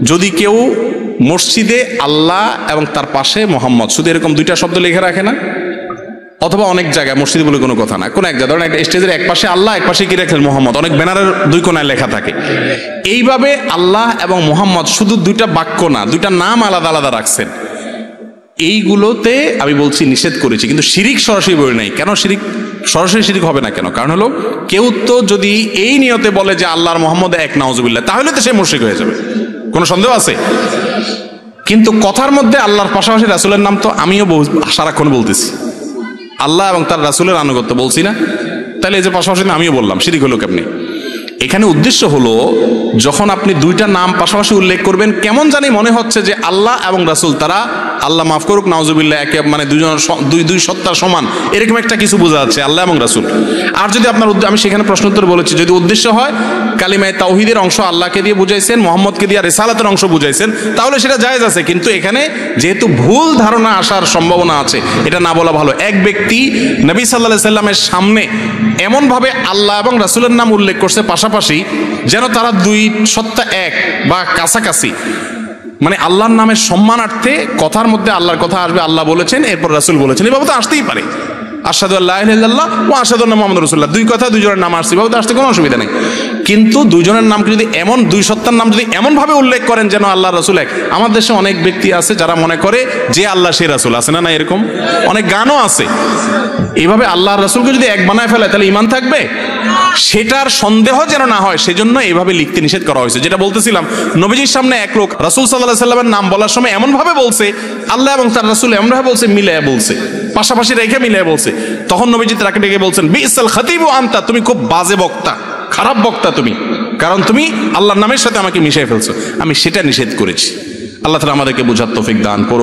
যদি কেউ মসজিদে আল্লাহ এবং তার পাশে মোহাম্মদ শুধু এরকম দুইটা শব্দ লিখে রাখে না, অথবা অনেক জায়গায় মসজিদে বলে কোনো কথা না, কোন এক জায়গায় ধরেন একটা স্টেজের এক পাশে আল্লাহ এক পাশে কি রাখলেন মোহাম্মদ, অনেক ব্যানারের দুই কোণায় লেখা থাকে, এইভাবে আল্লাহ এবং মোহাম্মদ শুধু দুইটা বাক্য না, দুইটা নাম আলাদা আলাদা রাখছেন, এইগুলোতে আমি বলছি নিষেধ করেছি, কিন্তু শিরিক সরাসরি বলি নাই। কেন শিরিক সরাসরি শিরিক হবে না কেন? কারণ হলো কেউ তো যদি এই নিয়তে বলে যে আল্লাহর মোহাম্মদ এক, নাউজুবিল্লাহ, তাহলে তো সে মুশরিক হয়ে যাবে, কোনো সন্দেহ আছে? কিন্তু কথার মধ্যে আল্লাহর পাশাপাশি রাসূলের নাম তো আমিও সারাক্ষণ বলতেছি, আল্লাহ এবং তার রাসূলের আনুগত্য বলছি না, তাহলে এই যে পাশাপাশি আমিও বললাম, শিরিক হলো কেমনি? এখানে উদ্দেশ্য হলো যখন আপনি দুইটা নাম পাশাপাশি উল্লেখ করবেন, কেমন জানি মনে হচ্ছে যে আল্লাহ এবং রাসূল তারা, আল্লাহ মাফ করুক, নাউজুবিল্লাহ, একে মানে দুই সত্তার সমান, এরকম একটা কিছু বোঝা যাচ্ছে আল্লাহ এবং রাসূল। আর যদি আপনার আমি সেখানে প্রশ্ন উত্তর বলেছি, যদি উদ্দেশ্য হয় কালিমায়ে তাওহীদের অংশ আল্লাহকে দিয়ে বুঝাইছেন, মুহাম্মদকে দিয়ে রিসালাতের অংশ বুঝাইছেন, তাহলে সেটা জায়েজ আছে। কিন্তু এখানে যেহেতু ভুল ধারণা আসার সম্ভাবনা আছে, এটা না বলা ভালো। এক ব্যক্তি নবী সাল্লাল্লাহু আলাইহি সাল্লামের সামনে এমনভাবে আল্লাহ এবং রাসূলের নাম উল্লেখ করছে পাশাপাশি, যেন তারা দুই সত্তা এক বা কাছাকাছি, মানে আল্লাহর নামের সম্মানার্থে কথার মধ্যে আল্লাহর কথা আসবে, আল্লাহ বলেছেন এরপর রাসূল বলেছেন, এভাবে তো আসতেই পারে। আশহাদু আল্লা ইলাহা ইল্লাল্লাহ ওয়া আশহাদু আন্না মুহাম্মাদুর রাসূলুল্লাহ, দুই কথা দুইজনের নাম আসছে, এভাবে তো আসতে কোনো অসুবিধা নেই। কিন্তু দুইজনের নামকে যদি এমন, দুই সত্তার নাম যদি এমনভাবে উল্লেখ করেন যেন আল্লাহ রাসূল এক, আমার দেশে অনেক ব্যক্তি আছে যারা মনে করে যে আল্লাহ সে রাসূল, আছে না? না, এরকম অনেক গানও আছে। এইভাবে আল্লাহ রাসূলকে যদি এক বানায় ফেলে তাহলে ঈমান থাকবে? সেটার সন্দেহ যেন না হয় সেজন্য এইভাবে লিখতে নিষেধ করা হয়েছে। যেটা বলতেছিলাম, নবীজির সামনে এক লোক রাসূল সাল্লাল্লাহু আলাইহি সাল্লামের নাম বলার সময় এমনভাবে বলছে, আল্লাহ এবং তার রাসূল এমনভাবে বলছে, মিলায়া বলছে, পাশাপাশি রেখে মিলায়া বলছে, তখন নবীজি তাকে ডেকে বলছেন, বিসাল খাতিবু আনতা, তুমি খুব বাজে বক্তা, খারাপ বক্তা তুমি, কারণ তুমি আল্লাহর নামের সাথে আমাকে মিশিয়ে ফেলছো। আমি সেটা নিষেধ করেছি। আল্লাহ তাআলা আমাদেরকে বুঝার তৌফিক দান করুন।